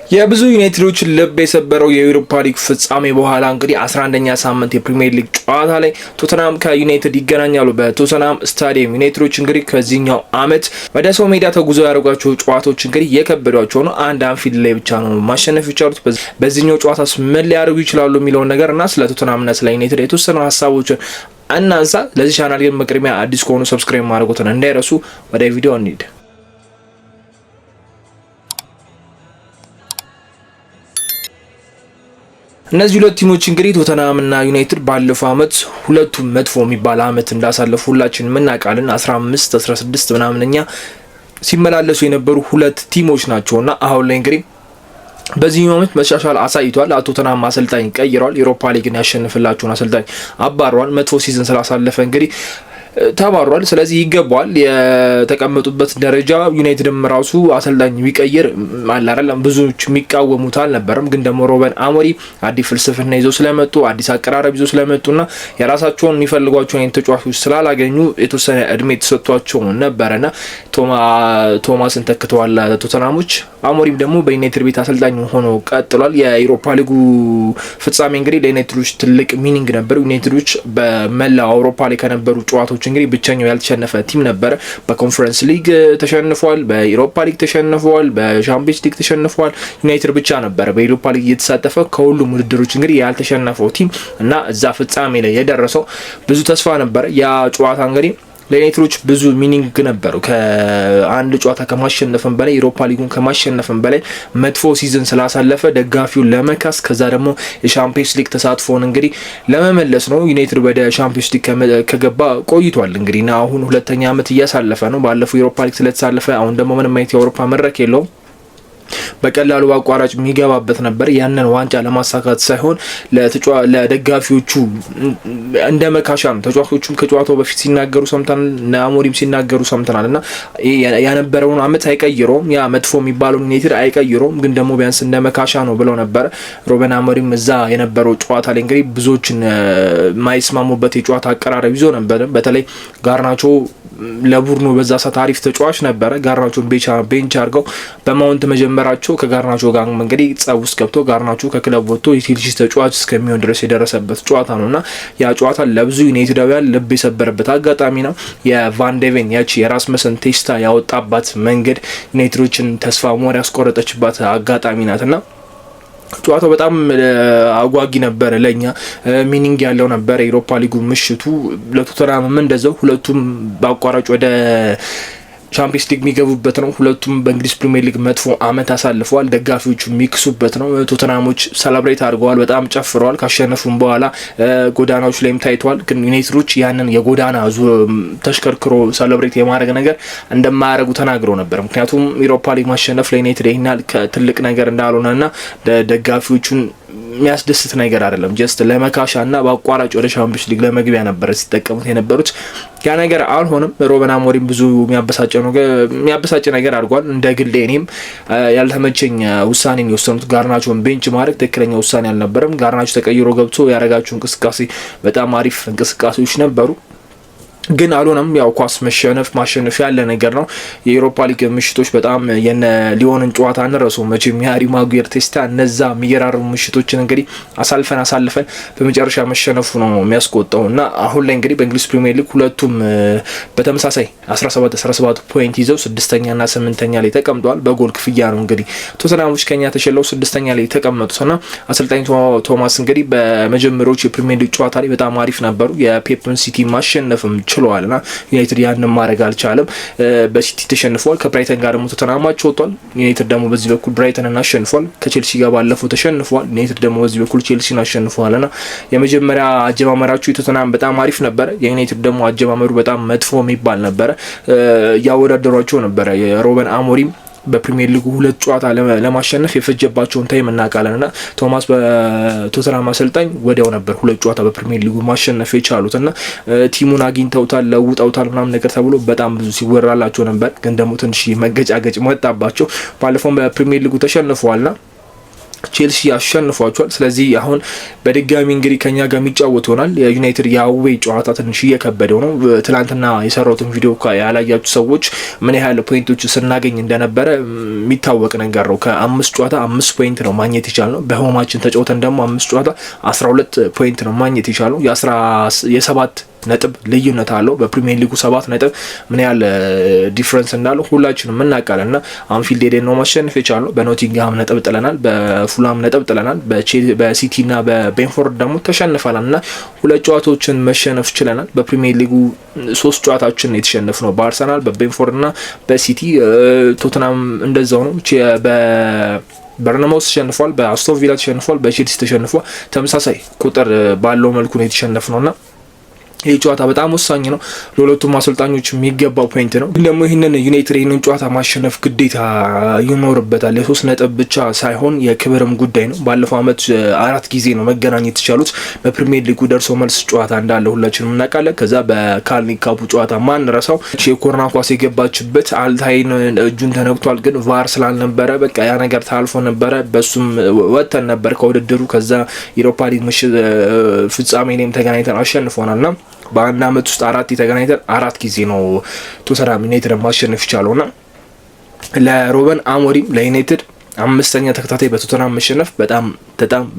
የብዙ ዩናይትዶች ልብ የሰበረው የዩሮፓ ሊግ ፍጻሜ በኋላ እንግዲህ 11ኛ ሳምንት የፕሪሚየር ሊግ ጨዋታ ላይ ቶተንሃም ከዩናይትድ ይገናኛሉ። በቶተንሃም ስታዲየም ዩናይትዶች እንግዲህ ከዚህኛው አመት ወደ ሰው ሜዳ ተጉዘው ያደረጓቸው ጨዋታዎች እንግዲህ የከበዷቸው ነው። አንድ አንፊልድ ላይ ብቻ ነው ማሸነፍ የቻሉት። በዚህኛው ጨዋታስ ምን ሊያደርጉ ይችላሉ የሚለውን ነገር እና ስለ ቶተንሃምና ስለ ዩናይትድ የተወሰኑ ሀሳቦችን እናንሳ። ለዚህ ቻናል ግን መቅረሚያ አዲስ ከሆኑ ሰብስክራይብ ማድረጉትን እንዳይረሱ። ወደ ቪዲዮ እንሂድ። እነዚህ ሁለት ቲሞች እንግዲህ ቶተንሃም እና ዩናይትድ ባለፈው አመት ሁለቱም መጥፎ የሚባል አመት እንዳሳለፉ ሁላችንም እናውቃለን። 15 16 ምናምንኛ ሲመላለሱ የነበሩ ሁለት ቲሞች ናቸውና አሁን ላይ እንግዲህ በዚህኛው አመት መሻሻል አሳይቷል። ቶተንሃም አሰልጣኝ ቀይሯል። ዩሮፓ ሊግን ያሸንፍላቸውን አሰልጣኝ አባሯል። መጥፎ ሲዝን ስላሳለፈ እንግዲህ ተባሯል። ስለዚህ ይገባዋል የተቀመጡበት ደረጃ። ዩናይትድም ራሱ አሰልጣኝ ቢቀይር አይደለም ብዙዎች የሚቃወሙት አልነበረም። ግን ደግሞ ሮበን አሞሪም አዲስ ፍልስፍና ይዘው ስለመጡ አዲስ አቀራረብ ይዘው ስለመጡና የራሳቸውን የሚፈልጓቸውን አይነት ተጫዋቾች ስላላገኙ የተወሰነ እድሜ ተሰጥቷቸው ነበረና ቶማስን ተክተዋል ቶተንሃሞች። አሞሪም ደግሞ በዩናይትድ ቤት አሰልጣኝ ሆኖ ቀጥሏል። የዩሮፓ ሊጉ ፍጻሜ እንግዲህ ለዩናይትዶች ትልቅ ሚኒንግ ነበር። ዩናይትዶች በመላው አውሮፓ ላይ ከነበሩ ጨዋታዎች እንግዲህ ብቸኛው ያልተሸነፈ ቲም ነበር። በኮንፈረንስ ሊግ ተሸንፏል፣ በዩሮፓ ሊግ ተሸንፏል፣ በቻምፒየንስ ሊግ ተሸንፏል። ዩናይትድ ብቻ ነበር በዩሮፓ ሊግ እየተሳተፈ ከሁሉም ውድድሮች እንግዲህ ያልተሸነፈው ቲም እና እዛ ፍጻሜ ላይ የደረሰው ብዙ ተስፋ ነበር። ያ ጨዋታ እንግዲህ ለዩናይትዶች ብዙ ሚኒንግ ነበሩ። ከአንድ ጨዋታ ከማሸነፍም በላይ ዩሮፓ ሊጉን ከማሸነፍም በላይ መጥፎ ሲዝን ስላሳለፈ ደጋፊውን ለመካስ ከዛ ደግሞ የቻምፒየንስ ሊግ ተሳትፎን እንግዲህ ለመመለስ ነው። ዩናይትድ ወደ ቻምፒየንስ ሊግ ከገባ ቆይቷል እንግዲህ እና አሁን ሁለተኛ አመት እያሳለፈ ነው። ባለፈው ዩሮፓ ሊግ ስለተሳለፈ አሁን ደግሞ ምንም አይነት የአውሮፓ መድረክ የለውም። በቀላሉ በአቋራጭ የሚገባበት ነበር። ያንን ዋንጫ ለማሳካት ሳይሆን ለደጋፊዎቹ እንደ መካሻ ነው። ተጫዋቾቹም ከጨዋታው በፊት ሲናገሩ ሰምተናል፣ አሞሪም ሲናገሩ ሰምተናል እና ያነበረውን አመት አይቀይረውም፣ ያ መጥፎ የሚባለውን ዩናይትድ አይቀይረውም፣ ግን ደግሞ ቢያንስ እንደ መካሻ ነው ብለው ነበር ሮበን አሞሪም። እዛ የነበረው ጨዋታ ላይ እንግዲህ ብዙዎችን ማይስማሙበት የጨዋታ አቀራረብ ይዞ ነበር። በተለይ ጋርናቾ ለቡድኑ በዛ ሰዓት አሪፍ ተጫዋች ነበረ። ጋርናቾን ቤንች አድርገው በማውንት መጀመራቸው ከጋርናቾ ጋር እንግዲህ ጸብ ውስጥ ገብቶ ጋርናቾ ከክለብ ወጥቶ የቼልሲ ተጫዋች እስከሚሆን ድረስ የደረሰበት ጨዋታ ነውና ያ ጨዋታ ለብዙ ዩናይትዳውያን ልብ የሰበረበት አጋጣሚ ነው። የቫን ደ ቬን ያቺ የራስመሰን ቴስታ ያወጣባት መንገድ ዩናይትዶችን ተስፋ ሞር ያስቆረጠችባት አጋጣሚ ናትና ጨዋታው በጣም አጓጊ ነበር። ለኛ ሚኒንግ ያለው ነበር። የዩሮፓ ሊጉ ምሽቱ ለቶተንሃም እንደዛው ሁለቱም በአቋራጭ ወደ ቻምፒየንስ ሊግ የሚገቡበት ነው። ሁለቱም በእንግሊዝ ፕሪሚየር ሊግ መጥፎ አመት አሳልፈዋል። ደጋፊዎቹ የሚክሱበት ነው። ቶተንሃሞች ሰለብሬት አድርገዋል፣ በጣም ጨፍረዋል። ካሸነፉም በኋላ ጎዳናዎች ላይም ታይተዋል። ግን ዩናይትዶች ያንን የጎዳና ተሽከርክሮ ሰለብሬት የማድረግ ነገር እንደማያደርጉ ተናግረው ነበር። ምክንያቱም ዩሮፓ ሊግ ማሸነፍ ለዩናይትድ ይህናል ትልቅ ነገር እንዳልሆነና ደጋፊዎቹን የሚያስደስት ነገር አይደለም። ጀስት ለመካሻና በአቋራጭ ወደ ቻምፒየንስ ሊግ ለመግቢያ ነበር ሲጠቀሙት የነበሩት። ያ ነገር አልሆነም። ሮበን አሞሪም ብዙ የሚያበሳጭ ነገር አድርጓል። እንደ ግሌ እኔም ያልተመቸኝ ውሳኔን የወሰኑት ጋርናቾን ቤንች ማድረግ ትክክለኛ ውሳኔ አልነበረም። ጋርናቾ ተቀይሮ ገብቶ ያደረጋቸው እንቅስቃሴ በጣም አሪፍ እንቅስቃሴዎች ነበሩ። ግን አልሆነም። ያው ኳስ ማሸነፍ ያለ ነገር ነው። የዩሮፓ ሊግ ምሽቶች በጣም የነ ሊዮንን ጨዋታ አንረሱ መቼም የሃሪ ማጉየር ቴስታ እነዛ የሚገራርሙ ምሽቶችን እንግዲህ አሳልፈን በመጨረሻ መሸነፉ ነው የሚያስቆጣው እና አሁን ላይ እንግዲህ በእንግሊዝ ፕሪሚየር ሊግ ሁለቱም በተመሳሳይ 17 ፖይንት ይዘው 6ኛና 8ኛ ላይ ተቀምጠዋል። በጎል ክፍያ ነው እንግዲህ ቶተንሃሞች ከኛ ተሸለው 6ኛ ላይ ተቀመጡትና አሰልጣኝ ቶማስ እንግዲህ በመጀመሪያዎቹ የፕሪሚየር ሊግ ጨዋታ ላይ በጣም አሪፍ ነበሩ። የፔፕን ሲቲ ማሸነፍም ችሏልና ዩናይትድ ያንን ማድረግ አልቻለም። በሲቲ ተሸንፏል። ከብራይተን ጋር ደግሞ ቶተንሃማቸው ወጥቷል። ዩናይትድ ደግሞ በዚህ በኩል ብራይተንን አሸንፏል። ከቼልሲ ጋር ባለፈው ተሸንፏል። ዩናይትድ ደግሞ በዚህ በኩል ቼልሲን አሸንፏልና የመጀመሪያ አጀማመራቸው የቶተንሃም በጣም አሪፍ ነበረ። የዩናይትድ ደግሞ አጀማመሩ በጣም መጥፎ የሚባል ነበረ። ያወዳደሯቸው ነበረ የሮበን አሞሪም በፕሪሚየር ሊጉ ሁለት ጨዋታ ለማሸነፍ የፈጀባቸውን ታይም እናውቃለንና ቶማስ በቶተንሃም አሰልጣኝ ወዲያው ነበር ሁለት ጨዋታ በፕሪሚየር ሊጉ ማሸነፍ የቻሉትና ቲሙን አግኝተውታል፣ ለውጠውታል ምናምን ነገር ተብሎ በጣም ብዙ ሲወራላቸው ነበር። ግን ደግሞ ትንሽ መገጫገጭ መጣባቸው። ባለፈው በፕሪሚየር ሊጉ ተሸንፈዋልና ቼልሲ ያሸንፏቸዋል። ስለዚህ አሁን በድጋሚ እንግዲህ ከኛ ጋር የሚጫወት ይሆናል። የዩናይትድ የአዌ ጨዋታ ትንሽ እየከበደው ነው። ትላንትና የሰራሁትን ቪዲዮ ያላያችሁ ሰዎች ምን ያህል ፖይንቶች ስናገኝ እንደነበረ የሚታወቅ ነገር ነው። ከ5 ጨዋታ 5 ፖይንት ነው ማግኘት ይቻል ነው። በሆማችን ተጫውተን ደግሞ 5 ጨዋታ 12 ፖይንት ነው ማግኘት ይቻል ነው። የ7 ነጥብ ልዩነት አለው። በፕሪሚየር ሊጉ 7 ነጥብ ምን ያህል ዲፍረንስ እንዳለው ሁላችንም እናውቃለን። እና አንፊልድ ሄደን ነው ማሸነፍ የቻልነው። በኖቲንግሃም ነጥብ ጥለናል፣ በፉላም ነጥብ ጥለናል፣ በሲቲ እና በቤንፎርድ ደግሞ ተሸንፈናል። እና 2 ጨዋታዎችን መሸነፍ ችለናል። በፕሪሚየር ሊጉ 3 ጨዋታዎችን የተሸነፍ ነው፣ በአርሰናል፣ በቤንፎርድ እና በሲቲ። ቶተናም እንደዛው ነው። በርነማውስ ተሸንፏል፣ በአስቶን ቪላ ተሸንፏል፣ በቼልሲ ተሸንፏል። ተመሳሳይ ቁጥር ባለው መልኩ ነው የተሸነፍ ነውና ይህ ጨዋታ በጣም ወሳኝ ነው። ለሁለቱም አሰልጣኞች የሚገባው ፖይንት ነው። ግን ደግሞ ይህንን ዩናይትድ ይህንን ጨዋታ ማሸነፍ ግዴታ ይኖርበታል። የ3 ነጥብ ብቻ ሳይሆን የክብርም ጉዳይ ነው። ባለፈው አመት 4 ጊዜ ነው መገናኘት የቻሉት። በፕሪሚየር ሊጉ ደርሶ መልስ ጨዋታ እንዳለ ሁላችንም እናውቃለን። ከዛ በካርኒ ካፑ ጨዋታ ማን ረሳው? የኮርና ኳስ የገባችበት አልታይን እጁን ተነክቷል። ግን ቫር ስላልነበረ በቃ ያ ነገር ታልፎ ነበረ። በሱም ወጥተን ነበር ከውድድሩ። ከዛ ዩሮፓ ሊግ ፍጻሜ ላይም ተገናኝተን አሸንፎናል ና በአንድ አመት ውስጥ 4 ተገናኝተን 4 ጊዜ ነው ቶተንሃም ዩናይትድ ማሸነፍ ይቻለውና ለሩበን አሞሪም ለዩናይትድ 5ኛ ተከታታይ በቶተንሃም መሸነፍ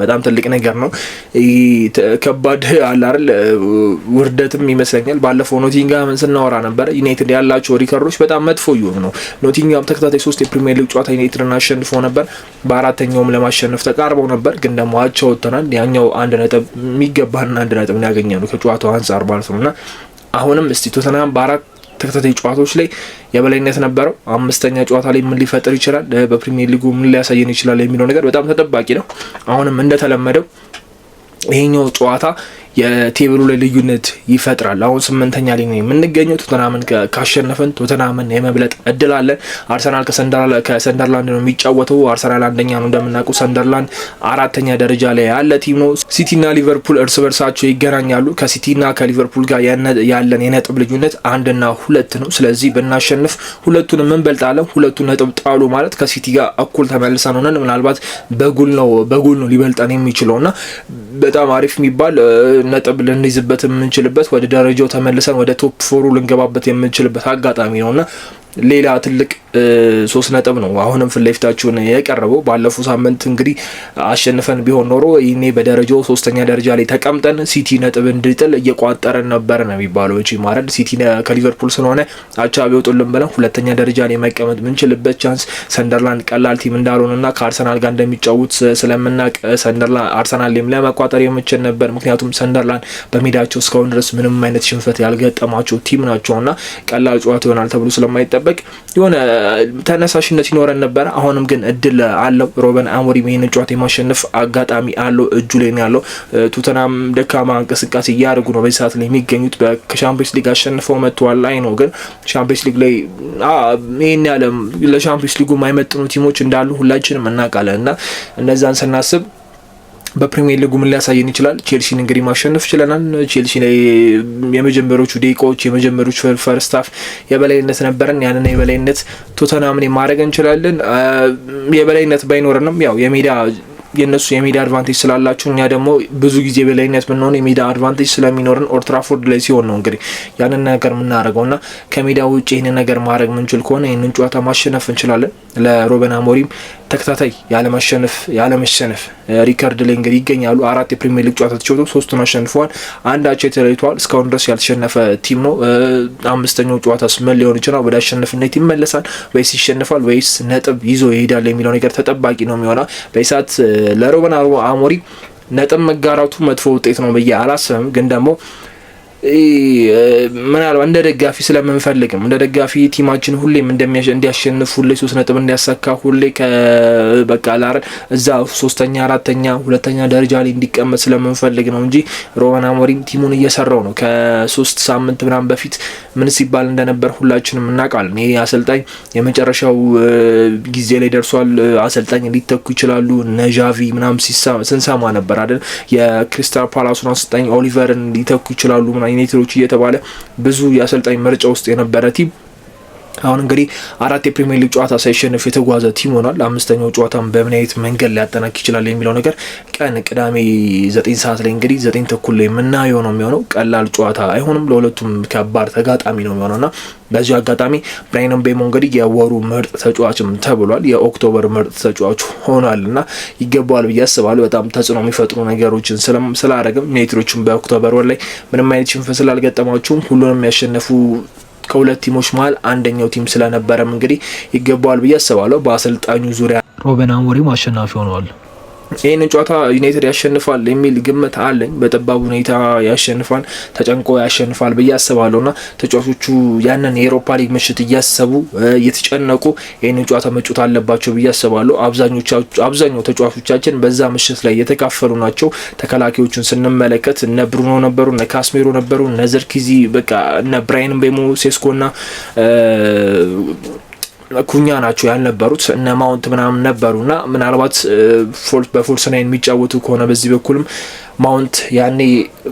በጣም ትልቅ ነገር ነው። ከባድ አለ አይደል? ውርደትም ይመስለኛል። ባለፈው ኖቲንግሃም ስናወራ ነበር። ዩናይትድ ያላቸው ሪከርዶች በጣም መጥፎ ይሆኑ ነው። ኖቲንግሃም ተከታታይ 3 የፕሪሚየር ሊግ ጨዋታ ዩናይትድን አሸንፎ ነበር። በአራተኛውም ለማሸነፍ ተቃርበው ነበር፣ ግን ደግሞ አቻ ወጥተናል። ያኛው 1 ነጥብ የሚገባና 1 ነጥብ ያገኛሉ ከጨዋታው አንፃር ማለት ነውና አሁንም እስቲ ቶተንሃም በ4 ተከታታይ ጨዋታዎች ላይ የበላይነት ነበረው። 5ኛ ጨዋታ ላይ ምን ሊፈጥር ይችላል፣ በፕሪሚየር ሊጉ ምን ሊያሳየን ይችላል የሚለው ነገር በጣም ተጠባቂ ነው። አሁንም እንደተለመደው ይሄኛው ጨዋታ የቴብሉ ላይ ልዩነት ይፈጥራል። አሁን 8ኛ ላይ ነው የምንገኘው። ቶተንሃምን ካሸነፈን ቶተንሃምን የመብለጥ እድል አለን። አርሰናል ከሰንደርላንድ ነው የሚጫወተው። አርሰናል 1ኛ ነው እንደምናውቀው። ሰንደርላንድ 4ኛ ደረጃ ላይ ያለ ቲም ነው። ሲቲና ሊቨርፑል እርስ በርሳቸው ይገናኛሉ። ከሲቲና ከሊቨርፑል ጋር ያለን የነጥብ ልዩነት 1 እና 2 ነው። ስለዚህ ብናሸንፍ ሁለቱንም እንበልጣለን። 2 ነጥብ ጣሉ ማለት ከሲቲ ጋር እኩል ተመልሰን ሆነን ምናልባት በጎል ነው ሊበልጠን የሚችለውና በጣም አሪፍ የሚባል ነጥብ ልንይዝበት የምንችልበት ወደ ደረጃው ተመልሰን ወደ ቶፕ 4 ልንገባበት የምንችልበት አጋጣሚ ነውና ሌላ ትልቅ 3 ነጥብ ነው አሁንም ፊት ለፊታችን የቀረበው። ባለፈው ሳምንት እንግዲህ አሸንፈን ቢሆን ኖሮ ይሄኔ በደረጃው 3ኛ ደረጃ ላይ ተቀምጠን ሲቲ ነጥብ እንድጥል እየቋጠረን ነበር ነው የሚባለው። እቺ ማረድ ሲቲ ከሊቨርፑል ስለሆነ አቻ ቢወጡልን ብለን 2ኛ ደረጃ ላይ መቀመጥ ምንችልበት ቻንስ ሰንደርላንድ ቀላል ቲም እንዳልሆነና ከአርሰናል ጋር እንደሚጫወት ስለምናቅ ሰንደርላንድ አርሰናል ላይም ለመቋጠር የምንችል ነበር። ምክንያቱም ሰንደርላንድ በሜዳቸው እስካሁን ድረስ ምንም አይነት ሽንፈት ያልገጠማቸው ቲም ናቸውና ቀላል ጨዋታ ይሆናል ተብሎ ስለማይጠበቅ የሆነ ተነሳሽነት ይኖረን ነበር። አሁንም ግን እድል አለው። ሩበን አሞሪም ይሄን ጨዋታ የማሸነፍ አጋጣሚ አለው፣ እጁ ላይ ነው ያለው። ቶተንሃም ደካማ እንቅስቃሴ እያደረጉ ነው በዚህ ሰዓት ላይ የሚገኙት። በሻምፒዮንስ ሊግ አሸንፈው መጥተዋል ላይ ነው፣ ግን ሻምፒዮንስ ሊግ ላይ ይሄን ያለ ለሻምፒዮንስ ሊጉ የማይመጥኑ ቲሞች እንዳሉ ሁላችንም እናውቃለን። እና እነዛን ስናስብ በፕሪሚየር ሊጉ ምን ሊያሳየን ይችላል? ቼልሲን እንግዲህ ማሸነፍ ችለናል። ቼልሲ ላይ የመጀመሪያዎቹ ደቂቃዎች የመጀመሪያዎቹ ፈርስት ሃፍ የበላይነት ነበረን። ያንን የበላይነት ቶተንሃምን ማድረግ እንችላለን። የበላይነት ባይኖርንም ያው የነሱ የሜዳ አድቫንቴጅ ስላላችሁ እኛ ደግሞ ብዙ ጊዜ በላይነት ብንሆን የሜዳ አድቫንቴጅ ስለሚኖርን ኦልድ ትራፎርድ ላይ ሲሆን ነው እንግዲህ ያንን ነገር የምናደርገውና ከሜዳ ውጭ ይህንን ነገር ማድረግ ምንችል ከሆነ ይህንን ጨዋታ ማሸነፍ እንችላለን። ለሩበን አሞሪም ተከታታይ ያለመሸነፍ ሪከርድ ላይ እንግዲህ ይገኛሉ። 4 የፕሪሚየር ሊግ ጨዋታ ተጫውተው 3ቱን አሸንፈዋል፣ 1 አቻ ተለያይተዋል። እስካሁን ድረስ ያልተሸነፈ ቲም ነው። 5ኛው ጨዋታስ ምን ሊሆን ይችላል? ወደ አሸናፊነት ይመለሳል ወይስ ይሸነፋል ወይስ ነጥብ ይዞ ይሄዳል የሚለው ነገር ተጠባቂ ነው የሚሆነው። በይሳት ለሩበን አሞሪም ነጥብ መጋራቱ መጥፎ ውጤት ነው ብዬ አላስብም። ግን ደግሞ ምናልባት እንደ ደጋፊ ስለምንፈልግም እንደ ደጋፊ ቲማችን ሁሌም እንዲያሸንፍ ሁሌ 3 ነጥብ እንዲያሳካ ሁሌ በቃ ላር እዛ 3ኛ 4ኛ 2ኛ ደረጃ ላይ እንዲቀመጥ ስለምንፈልግ ነው እንጂ ሩበን አሞሪም ቲሙን እየሰራው ነው። ከ3 ሳምንት ምናምን በፊት ምን ሲባል እንደነበር ሁላችንም እናውቃለን። ይሄ አሰልጣኝ የመጨረሻው ጊዜ ላይ ደርሷል፣ አሰልጣኝ ሊተኩ ይችላሉ ነጃቪ ምናምን ስንሰማ ነበር አይደል? የክሪስታል ፓላሱን አሰልጣኝ ኦሊቨርን ሊተኩ ይችላሉ ዩናይትዶች እየተባለ ብዙ የአሰልጣኝ ምርጫ ውስጥ የነበረ ቲም አሁን እንግዲህ 4 የፕሪሚየር ሊግ ጨዋታ ሳይሸነፍ የተጓዘ ቲም ሆኗል። አምስተኛው ጨዋታም በምን አይነት መንገድ ሊያጠናቅ ይችላል የሚለው ነገር ቀን ቅዳሜ 9 ሰዓት ላይ እንግዲህ 9 ተኩል ላይ የምናየው ነው የሚሆነው። ቀላል ጨዋታ አይሆንም፣ ለሁለቱም ከባድ ተጋጣሚ ነው የሚሆነውና በዚህ አጋጣሚ ብራያን ምቤሞ እንግዲህ የወሩ ምርጥ ተጫዋችም ተብሏል። የኦክቶበር ምርጥ ተጫዋች ሆኗልና ይገባዋል ብዬ አስባለሁ። በጣም ተጽዕኖ የሚፈጥሩ ነገሮችን ስላደረግም ዩናይትዶችም በኦክቶበር ወር ላይ ምንም አይነት ሽንፈት ስላልገጠማቸውም ሁሉንም ያሸነፉ ከሁለት ቲሞች መሀል አንደኛው ቲም ስለነበረም እንግዲህ ይገባዋል ብዬ አስባለሁ። በአሰልጣኙ ዙሪያ ሩበን አሞሪም አሸናፊ ሆነዋል። ይህንን ጨዋታ ዩናይትድ ያሸንፋል የሚል ግምት አለኝ። በጠባብ ሁኔታ ያሸንፋል፣ ተጨንቆ ያሸንፋል ብዬ አስባለሁ ና ተጫዋቾቹ ያንን የኤሮፓ ሊግ ምሽት እያሰቡ እየተጨነቁ ይህንን ጨዋታ መጫወት አለባቸው ብዬ አስባለሁ። አብዛኛው ተጫዋቾቻችን በዛ ምሽት ላይ የተካፈሉ ናቸው። ተከላካዮቹን ስንመለከት እነ ብሩኖ ነበሩ፣ እነ ካስሜሮ ነበሩ፣ እነ ዘርኪዚ በቃ እነ ብራያን ምቤሞ፣ ሴስኮ ና ኩኛ ናቸው ያልነበሩት። እነ ማውንት ምናምን ነበሩና ምናልባት በፎልስ ናይን የሚጫወቱ ከሆነ በዚህ በኩልም ማውንት ያኔ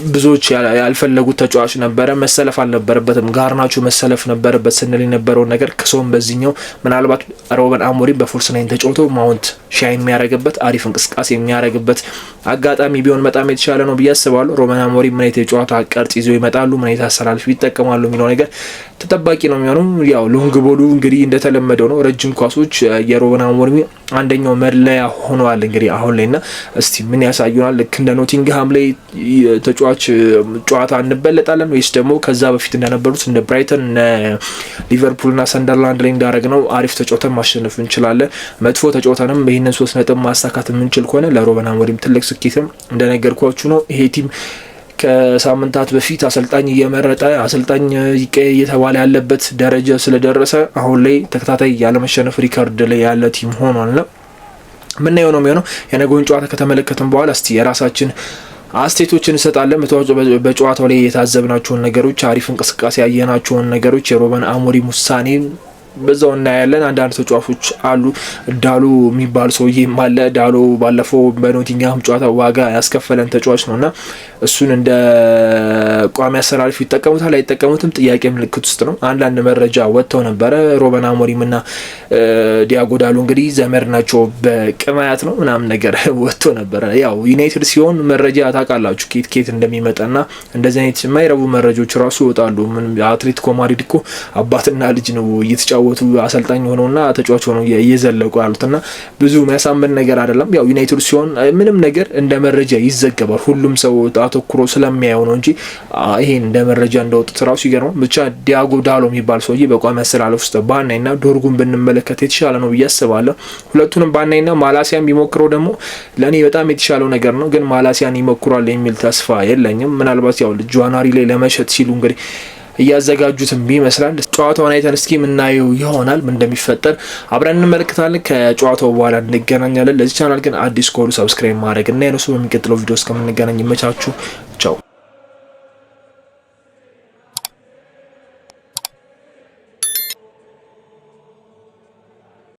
ብዙዎች ያልፈለጉት ተጫዋች ነበረ። መሰለፍ አልነበረበትም፣ ጋርናቾ መሰለፍ ነበረበት ስንል የነበረውን ነገር ከሰውም በዚህኛው ምናልባት ሩበን አሞሪም በፎልስ ናይን ተጫውቶ ማውንት ሻይን የሚያደርግበት አሪፍ እንቅስቃሴ የሚያደርግበት አጋጣሚ ቢሆን በጣም የተሻለ ነው ብዬ አስባለሁ። ሩበን አሞሪም ምን አይነት የጨዋታ ቅርጽ ይዘው ይመጣሉ፣ ምን አይነት አሰላለፍ ይጠቀማሉ የሚለው ነገር ተጠባቂ ነው የሚሆነው። ያው ሎንግ ቦሉ እንግዲህ እንደተለመደው ነው። ረጅም ኳሶች የሩበን አሞሪም አንደኛው መለያ ሆነዋል እንግዲህ አሁን ላይና እስቲ ምን ያሳዩናል። ልክ እንደ ኖቲንግሃም ላይ ተጫዋች ጨዋታ እንበለጣለን ወይስ ደግሞ ከዛ በፊት እንደነበሩት እንደ ብራይተን እነ ሊቨርፑልና ሰንደርላንድ ላይ እንዳረግ ነው አሪፍ ተጫውተን ማሸነፍ እንችላለን። መጥፎ ተጫውተንም ይህንን 3 ነጥብ ማሳካት የምንችል ከሆነ ለሩበን አሞሪም ትልቅ ስኬትም እንደነገርኳችሁ ነው። ይሄ ቲም ከሳምንታት በፊት አሰልጣኝ እየመረጠ አሰልጣኝ ይቀየር እየተባለ ያለበት ደረጃ ስለደረሰ አሁን ላይ ተከታታይ ያለመሸነፍ ሪካርድ ላይ ያለ ቲም ሆኗልና ምናየው ነው የሚሆነው። የነገውን ጨዋታ ከተመለከትን በኋላ እስቲ የራሳችን አስተያየቶችን እንሰጣለን። በጨዋታው ላይ የታዘብናቸውን ነገሮች፣ አሪፍ እንቅስቃሴ ያየናቸውን ነገሮች፣ የሩበን አሞሪም ውሳኔ በዛው እናያለን። አንዳንድ ተጫዋቾች አሉ። ዳሎ የሚባል ሰውዬ ማለ ዳሎ ባለፈው በኖቲንግሃም ጨዋታ ዋጋ ያስከፈለን ተጫዋች ነውና እሱን እንደ ቋሚ አሰላለፍ ይጠቀሙታል አይጠቀሙትም ጥያቄ ምልክት ውስጥ ነው። አንዳንድ መረጃ ወጥተው ነበረ። ሩበን አሞሪም እና ዲያጎ ዳሎ እንግዲህ ዘመድ ናቸው በቅማያት ነው ምናምን ነገር ወጥቶ ነበረ። ያው ዩናይትድ ሲሆን መረጃ ታውቃላችሁ ኬት እንደሚመጣና እንደዚህ አይነት የማይረቡ መረጃዎች ራሱ ይወጣሉ። ምን አትሌቲኮ ማድሪድ እኮ አባትና ልጅ ነው እየተጫወቱ አሰልጣኝ ሆነውና ተጫዋች ሆነው እየዘለቁ ያሉትና ብዙ የሚያሳምን ነገር አይደለም። ያው ዩናይትድ ሲሆን ምንም ነገር እንደ መረጃ ይዘገባል። ሁሉም ሰው አተኩሮ ስለሚያየው ነው እንጂ ይሄን እንደ መረጃ እንደወጡት ራሱ ይገርማል። ብቻ ዲያጎ ዳሎ የሚባል ሰውዬ በቋሚ አሰላለፍ ውስጥ ባናይና ዶርጉን ብንመለከት የተሻለ ነው ብዬ አስባለሁ። ሁለቱንም ባናይና ማላሲያን ቢሞክረው ደግሞ ለኔ በጣም የተሻለው ነገር ነው። ግን ማላሲያን ይሞክራል የሚል ተስፋ የለኝም። ምናልባት ያው ጃንዋሪ ላይ ለመሸጥ ሲሉ እንግዲህ እያዘጋጁትም ይመስላል። ጨዋታውን አይተን እስኪ የምናየው ይሆናል። ምን እንደሚፈጠር አብረን እንመለከታለን። ከጨዋታው በኋላ እንገናኛለን። ለዚህ ቻናል ግን አዲስ ከሆኑ ሰብስክራይብ ማድረግ እና የነሱ በሚቀጥለው ቪዲዮ እስከምንገናኝ ይመቻችሁ።